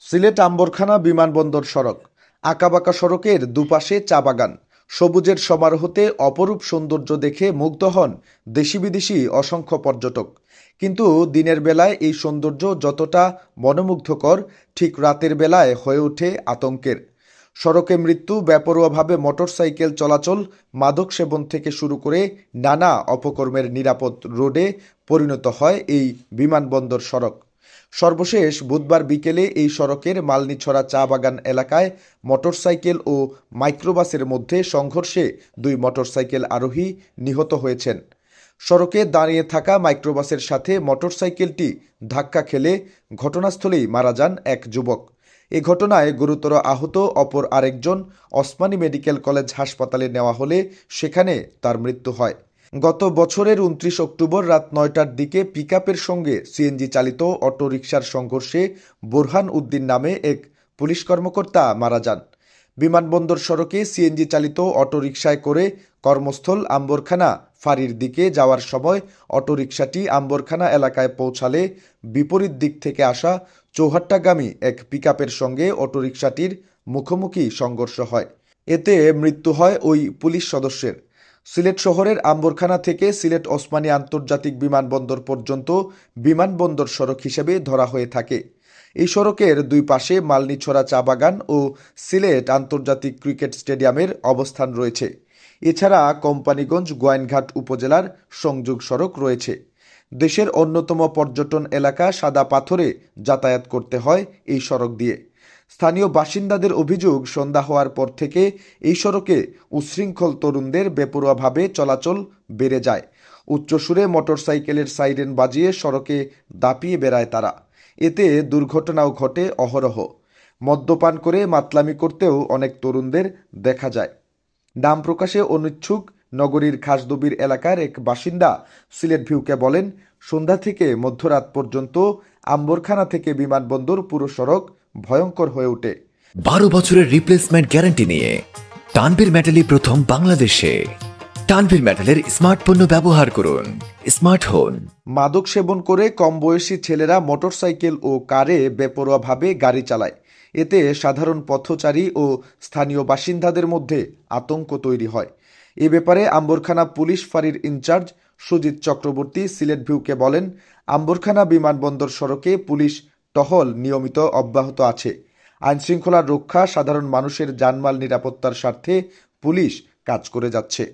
সিলেট আম্বরখানা বিমানবন্দর সড়ক। আঁকাবাঁকা সড়কের দুপাশে চা বাগান, সবুজের সমারোহতে অপরূপ সৌন্দর্য দেখে মুগ্ধ হন দেশি বিদেশি অসংখ্য পর্যটক। কিন্তু দিনের বেলায় এই সৌন্দর্য যতটা মনোমুগ্ধকর, ঠিক রাতের বেলায় হয়ে ওঠে আতঙ্কের। সড়কে মৃত্যু, বেপরোয়াভাবে মোটরসাইকেল চলাচল, মাদক সেবন থেকে শুরু করে নানা অপকর্মের নিরাপদ রোডে পরিণত হয় এই বিমানবন্দর সড়ক। সর্বশেষ বুধবার বিকেলে এই সড়কের মালনীছড়া চা বাগান এলাকায় মোটরসাইকেল ও মাইক্রোবাসের মধ্যে সংঘর্ষে দুই মোটরসাইকেল আরোহী নিহত হয়েছেন। সড়কে দাঁড়িয়ে থাকা মাইক্রোবাসের সাথে মোটরসাইকেলটি ধাক্কা খেলে ঘটনাস্থলেই মারা যান এক যুবক। এ ঘটনায় গুরুতর আহত অপর আরেকজন ওসমানী মেডিকেল কলেজ হাসপাতালে নেওয়া হলে সেখানে তার মৃত্যু হয়। গত বছরের ২৯ অক্টোবর রাত ৯টার দিকে পিকআপের সঙ্গে সিএনজি চালিত অটোরিকশার সংঘর্ষে বোরহান উদ্দিন নামে এক পুলিশ কর্মকর্তা মারা যান। বিমানবন্দর সড়কে সিএনজি চালিত অটোরিকশায় করে কর্মস্থল আম্বরখানা ফাঁড়ির দিকে যাওয়ার সময় অটোরিকশাটি আম্বরখানা এলাকায় পৌঁছালে বিপরীত দিক থেকে আসা চৌহাট্টাগামী এক পিকআপের সঙ্গে অটোরিকশাটির মুখোমুখি সংঘর্ষ হয়। এতে মৃত্যু হয় ওই পুলিশ সদস্যের। সিলেট শহরের আম্বরখানা থেকে সিলেট ওসমানী আন্তর্জাতিক বিমানবন্দর পর্যন্ত বিমানবন্দর সড়ক হিসেবে ধরা হয়ে থাকে। এই সড়কের দুই পাশে মালনীছড়া চা বাগান ও সিলেট আন্তর্জাতিক ক্রিকেট স্টেডিয়ামের অবস্থান রয়েছে। এছাড়া কোম্পানিগঞ্জ গোয়াইনঘাট উপজেলার সংযোগ সড়ক রয়েছে। দেশের অন্যতম পর্যটন এলাকা সাদা পাথরে যাতায়াত করতে হয় এই সড়ক দিয়ে। স্থানীয় বাসিন্দাদের অভিযোগ, সন্ধ্যা হওয়ার পর থেকে এই সড়কে উচ্ছৃঙ্খল তরুণদের বেপরোয়াভাবে চলাচল বেড়ে যায়। উচ্চসুরে মোটরসাইকেলের সাইরেন বাজিয়ে সড়কে দাপিয়ে বেড়ায় তারা। এতে দুর্ঘটনাও ঘটে অহরহ। মদ্যপান করে মাতলামি করতেও অনেক তরুণদের দেখা যায়। নাম প্রকাশে অনিচ্ছুক নগরীর খাসদবির এলাকার এক বাসিন্দা সিলেট ভিউকে বলেন, সন্ধ্যা থেকে মধ্যরাত পর্যন্ত আম্বরখানা থেকে বিমানবন্দর পুরো সড়ক ভয়ঙ্কর হয়ে ওঠে। 12 বছরের রিপ্লেসমেন্ট গ্যারান্টি নিয়ে তানভীর মেটালি প্রথম বাংলাদেশে। তানভীর মেটালের স্মার্ট পণ্য ব্যবহার করুন, স্মার্ট হন। মাদক সেবন করে কম বয়সী ছেলেরা মোটরসাইকেল ও কারে বেপরোয়াভাবে গাড়ি চালায়। এতে সাধারণ পথচারী ও স্থানীয় বাসিন্দাদের মধ্যে আতঙ্ক তৈরি হয়। এ ব্যাপারে আম্বরখানা পুলিশ ফাঁড়ির ইনচার্জ সুজিত চক্রবর্তী সিলেট ভিউকে বলেন, আম্বরখানা বিমানবন্দর সড়কে পুলিশ টহল নিয়মিত অব্যাহত আছে। আইনশৃঙ্খলা রক্ষা, সাধারণ মানুষের জানমাল নিরাপত্তার স্বার্থে পুলিশ কাজ করে যাচ্ছে।